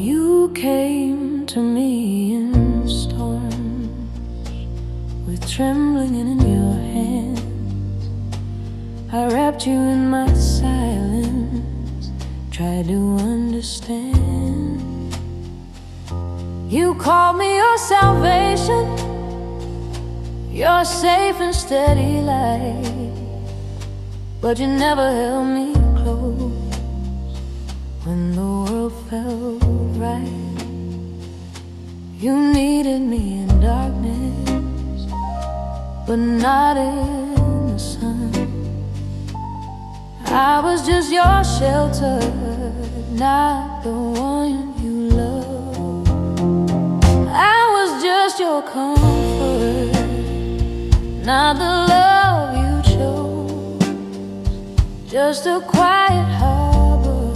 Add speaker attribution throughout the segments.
Speaker 1: You came to me in storms, with trembling in your hands. I wrapped you in my silence, tried to understand. You called me your salvation, your safe and steady light. But you never held me close when the world felt right. You needed me in darkness, but not in the sun. I was just your shelter, not the one you loved. I was just your comfort, not the love you chose. Just a quiet harbor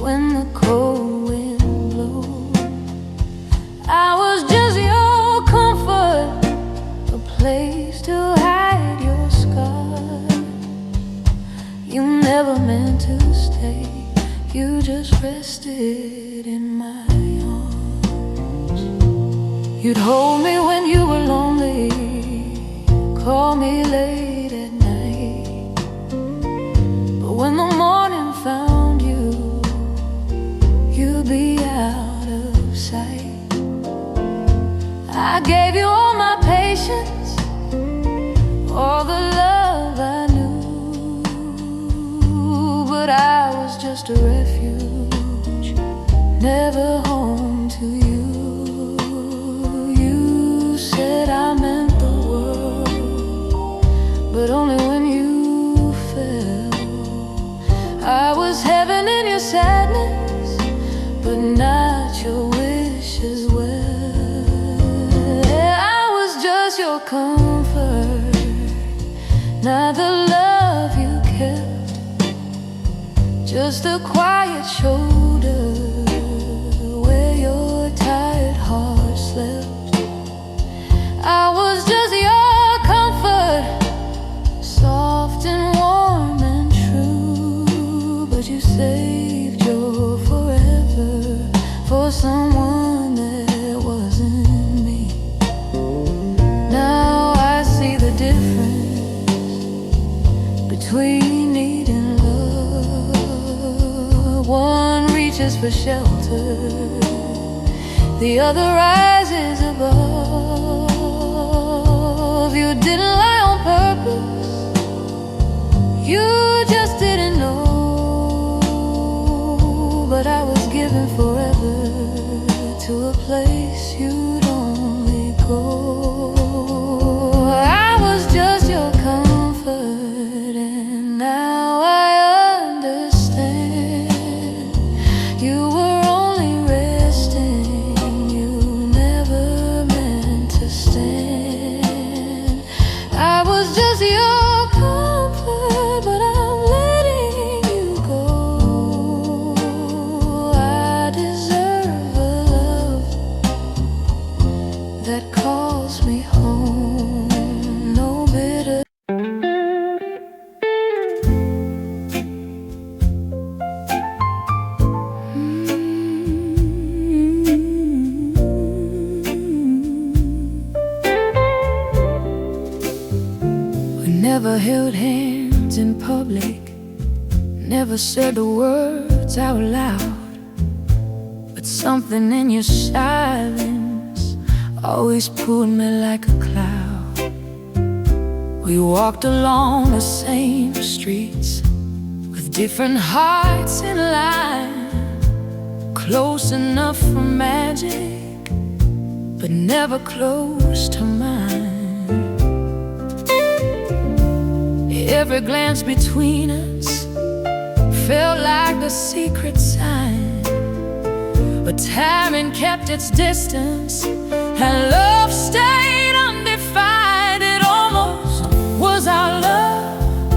Speaker 1: when the cold wind blows. I was just your comfort, a place to hide your scars. You never meant to stay, you just rested in my arms. You'd hold me when you were lonely, call me late at night. But when the morning found you, you'd be out of sight. I gave you all my patience, all the love I knew, but I was just a refuge, never home to you. You said I meant the world, but only when you fell. I was heaven in your sadness, but not your wish as well. I was just your comfort, not the love you kept. Just a quiet shoulder where your tired heart slept. I was just your comfort, soft and warm and true. But you saved your forever for someone that wasn't me. Now I see the difference between need and love. One reaches for shelter, the other rises above. You didn't lie on purpose, you just didn't know. But I was given forever to a place you'd only go. I was just your comfort, and now I understand. You were only resting, you never meant to stand. I was just your comfort, but I'm letting you go. I deserve a love that calls me home, no bitter. We never held hands in public, never said the words out loud, but something in your silence always pulled me like a cloud. We walked along the same streets with different hearts in line, close enough for magic, but never close to mine. Every glance between us felt like a secret sign, but timing kept its distance and love stayed undefined. It almost was our love,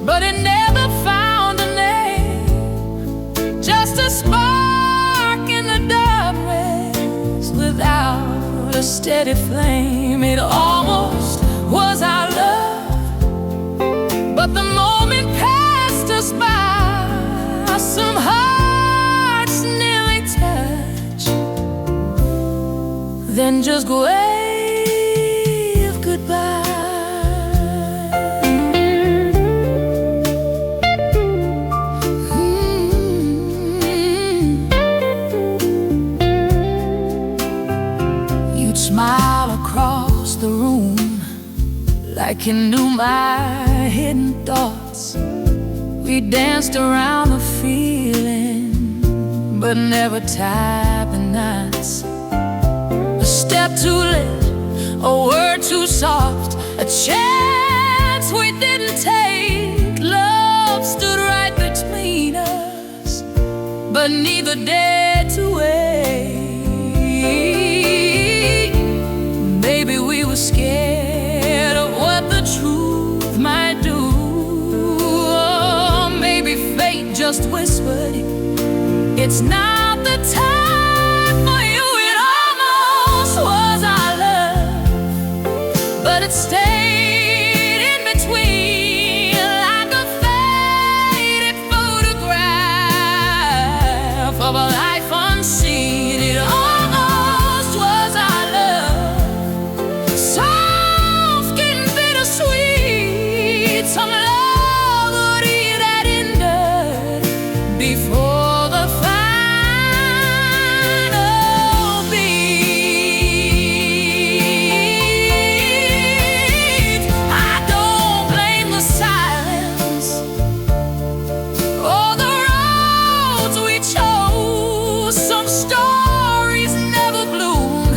Speaker 1: but it never found a name. Just a spark in the darkness without a steady flame. It almost was our love, but the moment passed us by. Some hearts just wave goodbye. You'd smile across the room like you knew my hidden thoughts. We danced around the feeling, but never tied the knots. A step too late, a word too soft, a chance we didn't take. Love stood right between us, but neither dared to wait. Maybe we were scared of what the truth might do. Or maybe fate just whispered, it's not the time for you. It almost was our love, but it stayed in between like a faded photograph of a life unseen. It almost was our love, soft and bittersweet, some love that ended before the final beat. I don't blame the silence or the roads we chose. Some stories never bloomed,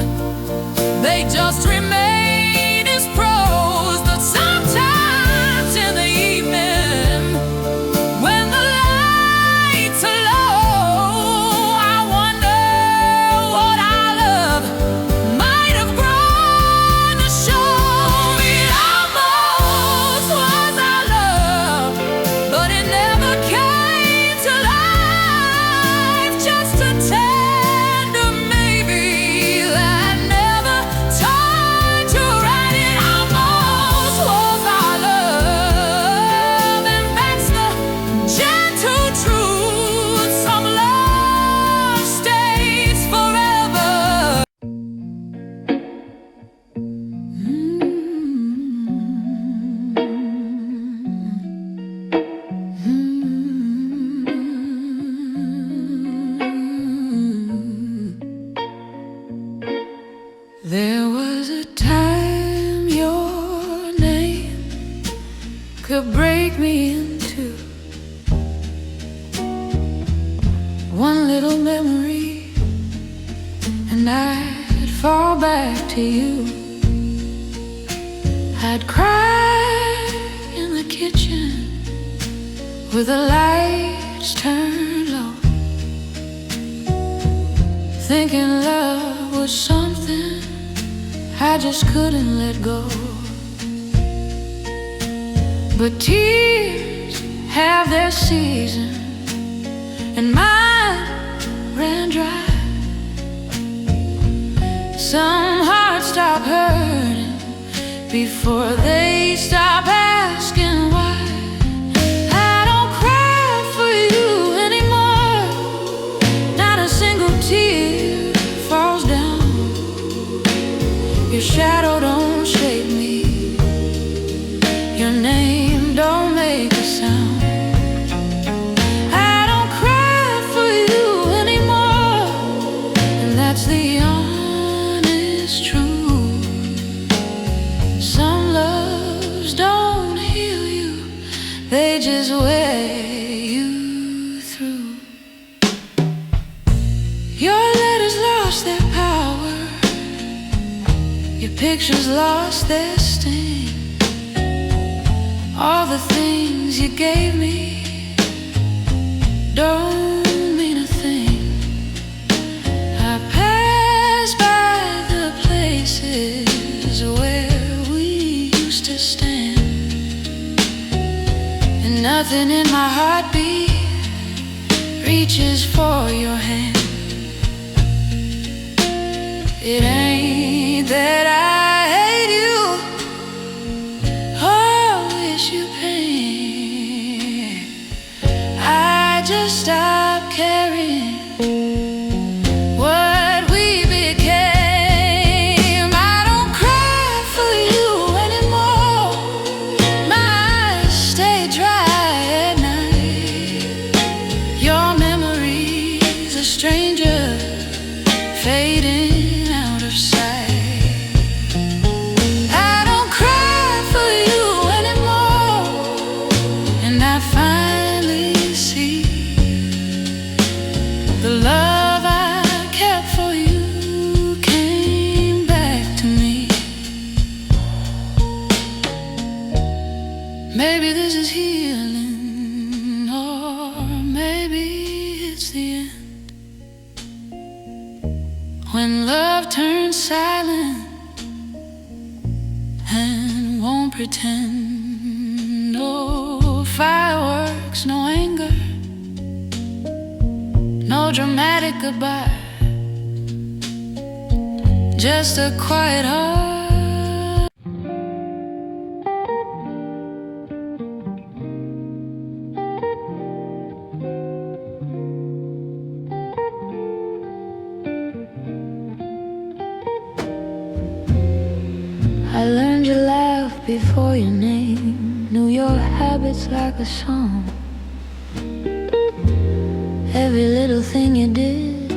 Speaker 1: they just remain as prose. But sometimes in the evening, when the lights are low, I wonder what our love might have grown to show. It almost was our love, but it never came to life. Just a tender maybe that never turned to right. It almost was our love, and that's the gentle truth. Some love stays forever. There was a time your name could break me into one little memory, and I'd fall back to you. I'd cry in the kitchen with the lights turned low, thinking love was something I just couldn't let go. But tears have their season, and mine ran dry. Some hearts stop hurting before they stop asking why. I don't cry for you anymore, not a single tear falls down. Your shadow don't shake me, your name don't make a sound. I don't cry for you anymore, and that's the honest truth. Some loves don't heal you, they just wear you through. Your letters lost their power, your pictures lost their sting. All the things you gave me don't mean a thing. I pass by the places where we used to stand, and nothing in my heartbeat reaches for your hand. It ain't that I hate you or wish you pain, I just stopped caring what we became. stranger fading out of sight. I don't cry for you anymore, and I finally see the love I kept for you came back to me. Maybe this is healing, or maybe it's the end. When love turns silent and won't pretend. No fireworks, no anger, no dramatic goodbye, just a quiet heart. I learned your laugh before your name, knew your habits like a song. Every little thing you did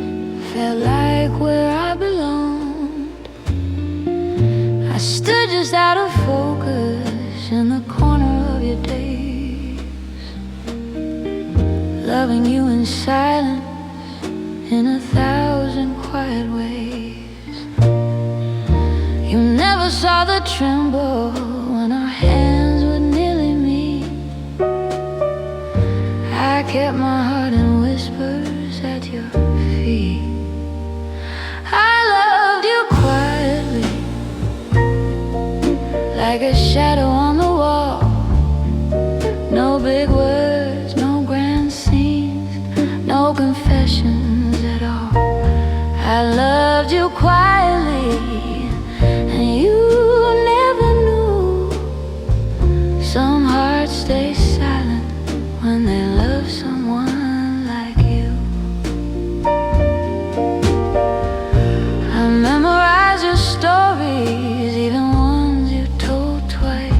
Speaker 1: felt like where I belonged. I stood just out of focus in the corner of your days, loving you in silence in 1,000 quiet ways. You never saw the tremble when our hands would nearly meet. I kept my heart in whispers at your feet. I loved you quietly, like a shadow on the wall. No big words, no grand scenes, no confessions at all. I loved you quietly, and you never knew. Some hearts stay silent when they love someone like you. I memorize your stories, even ones you told twice.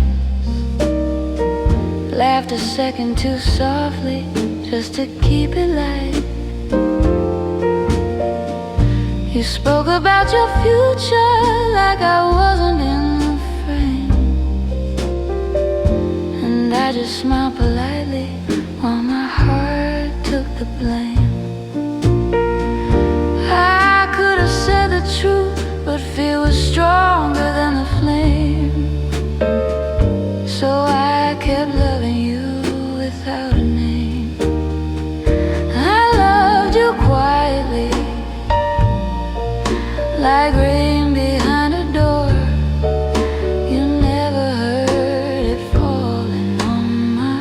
Speaker 1: Laughed a second too softly just to keep it light. You spoke about your future like I wasn't in the frame, and I just smiled politely while my heart took the blame. I could have said the truth, but fear was stronger than the flame. So I kept loving you without a name. I loved you quietly, like rain behind a door. You never heard it falling on my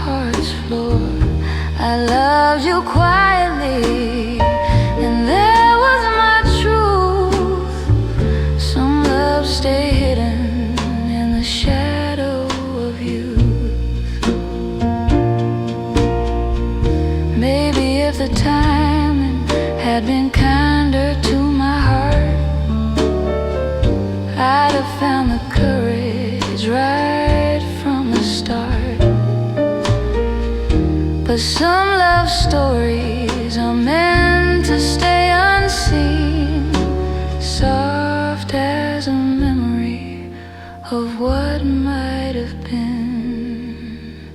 Speaker 1: heart's floor. I loved you quietly, and there was my truth. Some love stay hidden in the shadow of youth. Maybe if the timing had been kinder to my heart, I'd have found the courage right from the start. But some love stories are meant to stay unseen, soft as a memory of what might have been.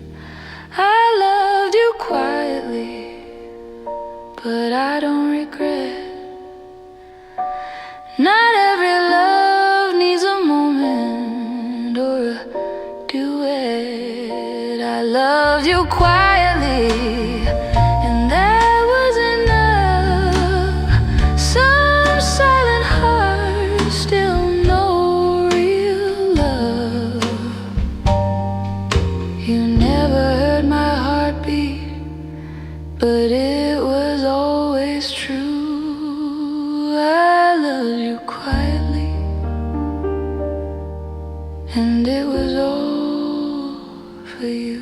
Speaker 1: I loved you quietly, but I don't regret. Not every love needs a moment or a duet. I loved you quietly, and that was enough. Some silent hearts still know real love. You never heard my heartbeat, but it was always true. I loved you quietly, and it was all for you.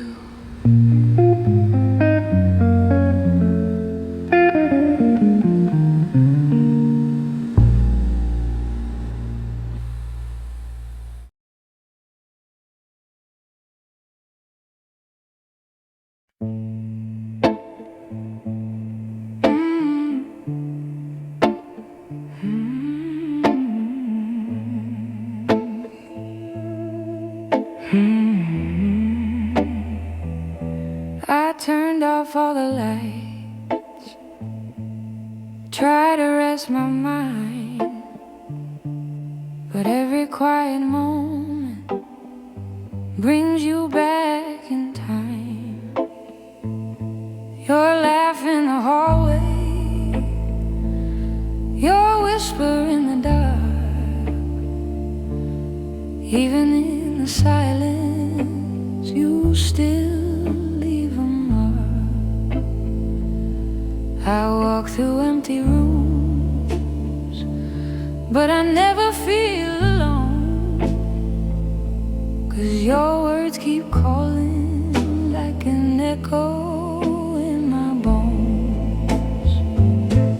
Speaker 1: try to rest my mind, but every quiet moment brings you back in time. Your laugh in the hallway, your whisper in the dark, even in the silence you still leave a mark. I walk through empty rooms, but I never feel alone, 'cause your words keep calling like an echo in my bones.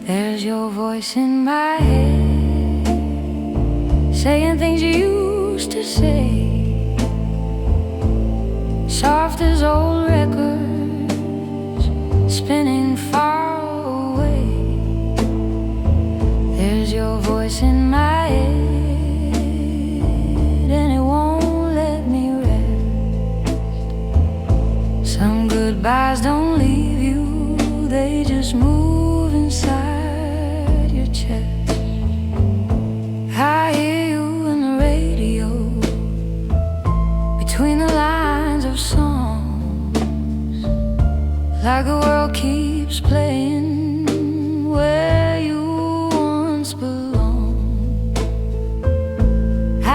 Speaker 1: There's your voice in my head, saying things you used to say, soft as old records spinning far away. There's your voice in my head, and it won't let me rest. Some goodbyes don't leave you, they just move inside your chest. I hear you in the radio, between the lines of songs, like the world keeps playing where you once belonged.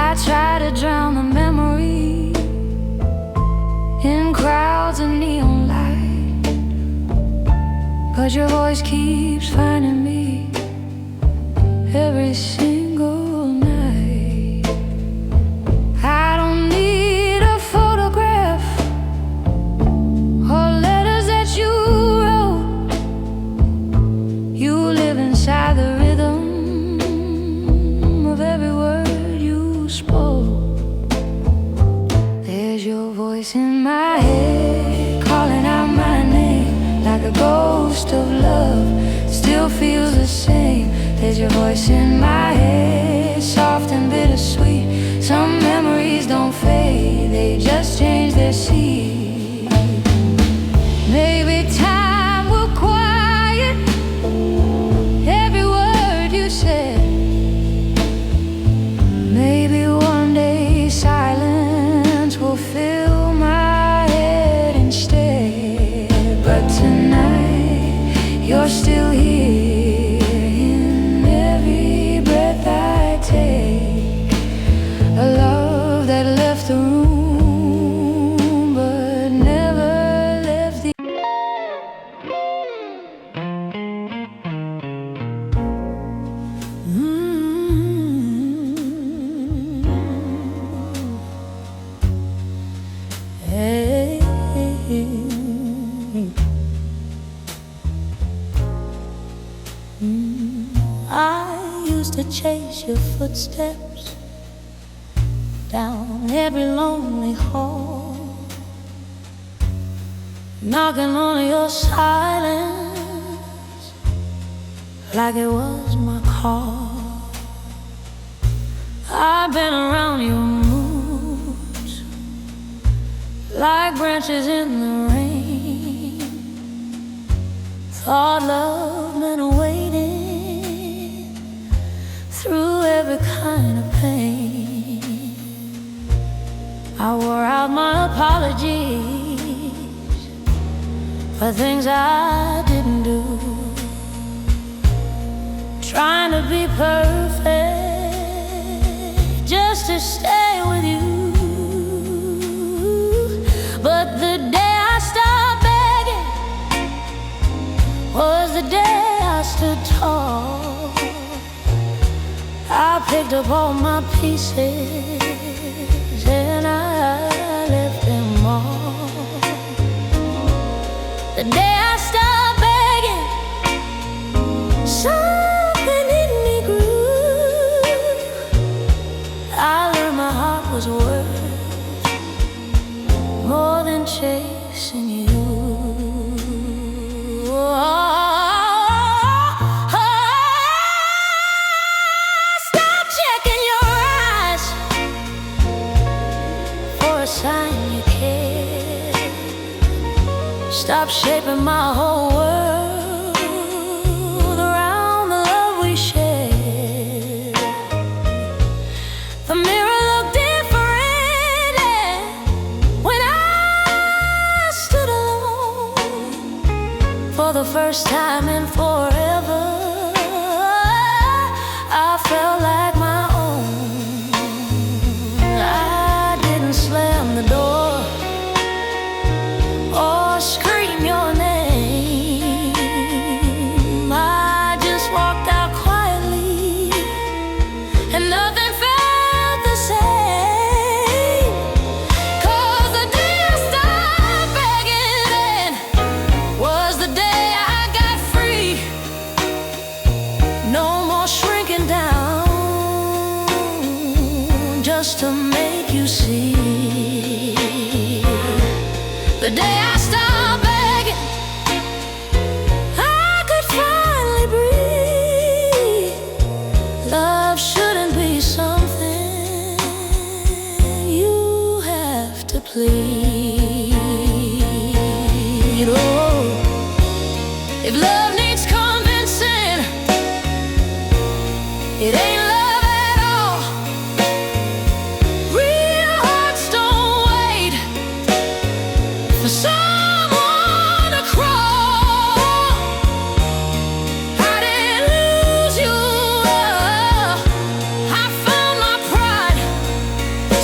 Speaker 1: I try to drown the memory in crowds of neon light, but your voice keeps finding me every single night. I don't need a photograph or letters that you wrote. You live inside the rhythm of every word you spoke. There's your voice in my head, calling out my name like a ghost of love, still feels the same. There's your voice in my head, soft and bittersweet. Some memories don't fade, they just change their seed. Maybe time will quiet every word you said. Maybe one day silence will fill my head instead. But tonight you're still here in every breath I take. A love that left the room but never left the Hey. I used to chase your footsteps down every lonely hall, knocking on your silence like it was my call. I've been around your moods like branches in the rain, thought love meant waiting through every kind of pain. I wore out my apologies for things I didn't do, trying to be perfect just to stay with you. But the day I stopped begging was the day I stood tall. I picked up all my pieces and I left them all. The day I stopped begging, something in me grew. I learned my heart was worth more than chasing you. Stop checking your eyes for a sign you care. Stop shaping my whole world around just to make you see. The day I stopped begging, I could finally breathe. Love shouldn't be something you have to plead. Oh, if love needs convincing, it ain't love at all. Real hearts don't wait for someone to crawl. I didn't lose you, I found my pride.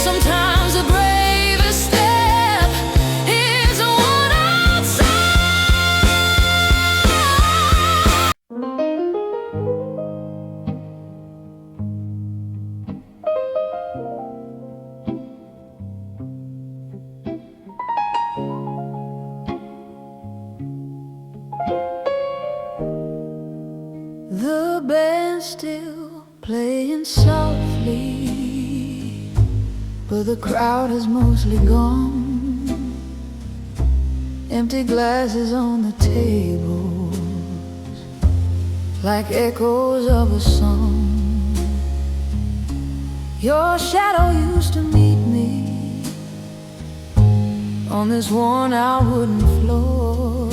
Speaker 1: Sometimes the bravest step is one outside. The band's still playing softly, but the crowd has mostly gone. Empty glasses on the tables, like echoes of a song. Your shadow used to meet me on this worn-out wooden floor.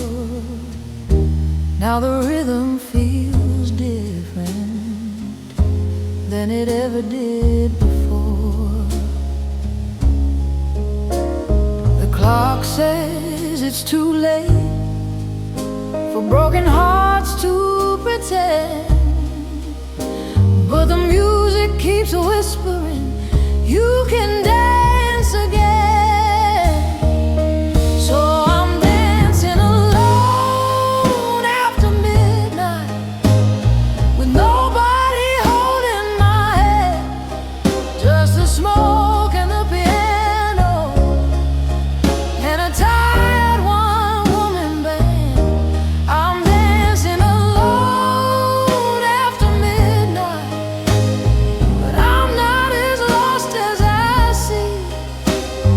Speaker 1: Now the rhythm feels different than it ever did before. The clock says it's too late for broken hearts to pretend, but the music keeps whispering, you can dance again. So I'm dancing alone after midnight, with nobody holding my hand, just the smoke and the piano and a tired one-woman band. I'm dancing alone after midnight, but I'm not as lost as I see.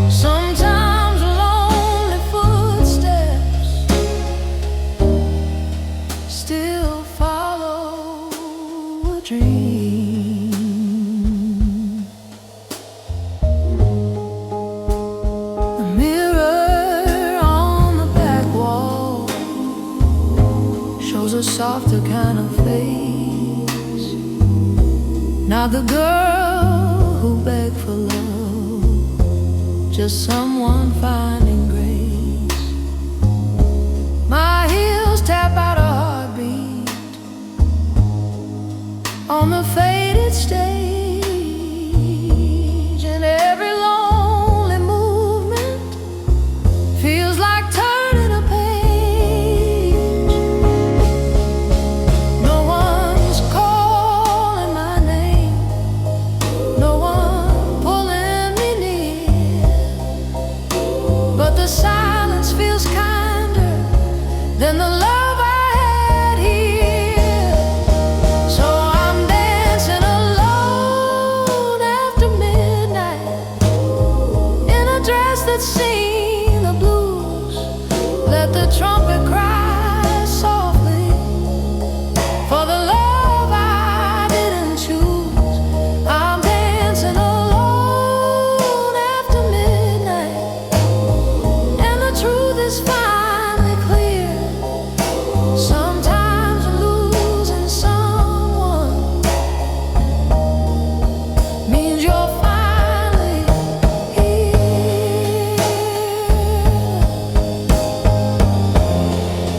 Speaker 1: Sometimes lonely footsteps still follow a dream. The mirror on the back wall shows a softer kind of face, not the girl who begged for love, just someone finding grace. My heels tap out a heartbeat on the faded stage, and every lonely movement feels like turning a page. No one's calling my name, no one pulling me near, but the silence feels kinder than the love I had here. So I'm dancing alone after midnight, in a dress that's seen the blues. Let the trumpet cry softly for the love I didn't choose. I'm dancing alone after midnight, and the truth is finally clear. Sometimes losing someone means you're finally here.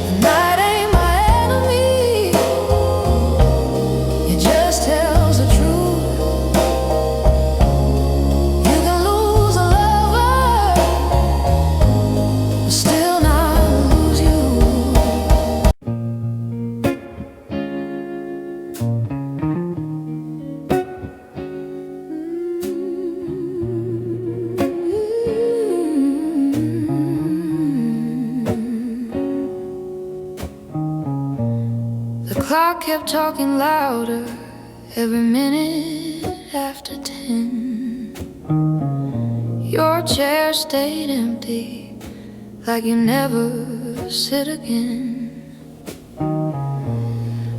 Speaker 1: The night ain't my enemy, it just tells the truth. You can lose a lover, but still not lose you. The clock kept talking louder every minute after 10. Your chair stayed empty, like you never sit again.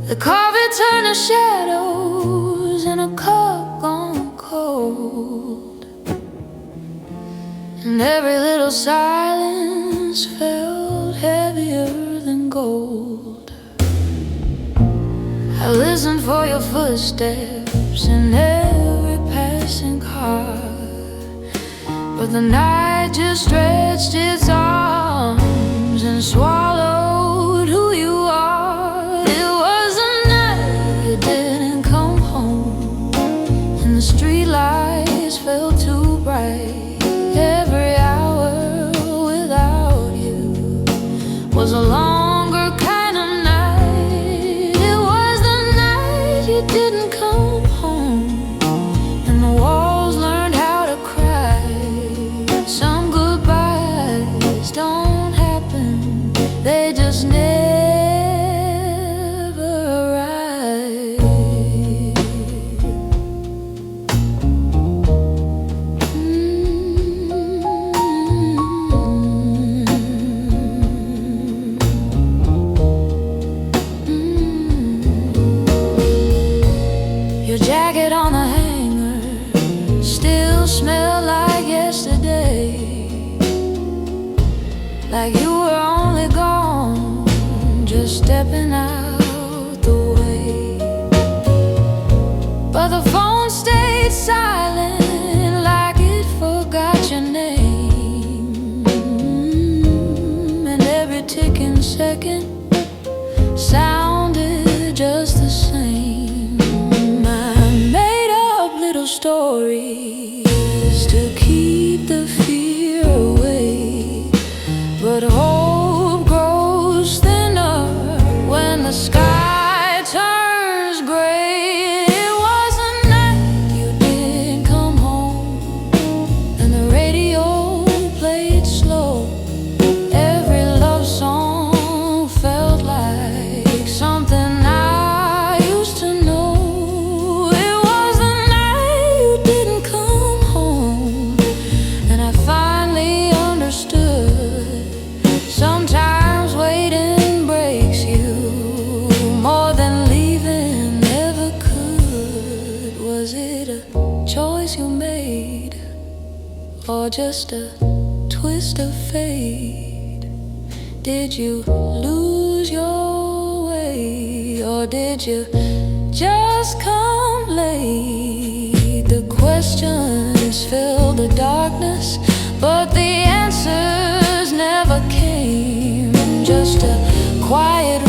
Speaker 1: The coffee turned to shadows in a cup gone cold, and every little silence felt heavier than gold. I listened for your footsteps in every passing car, but the night just stretched its arms and swallowed who you are. It was the night you didn't come home, and the streetlights felt too bright. Every hour without you was a longer kind of night. It was the night you didn't come home, and the walls learned how to cry. Some goodbyes don't happen, they just never arrive. Your jacket on the hanger still smelled like yesterday, like you were only gone, just stepping out the way. But the phone stayed silent, like it forgot your name, and every ticking second sounded just the same. I made up little stories to keep the fear away, but hope grows thinner when the sky turns gray. It was the night you didn't come home, and the radio played slow. Every love song felt like something I used to know. It was the night you didn't come home, and I finally understood. Sometimes waiting breaks you more than leaving ever could. Was it a choice you made, or just a twist of fate? Did you lose your way, or did you just come late? The questions filled the darkness, but the answers never came. Just a quiet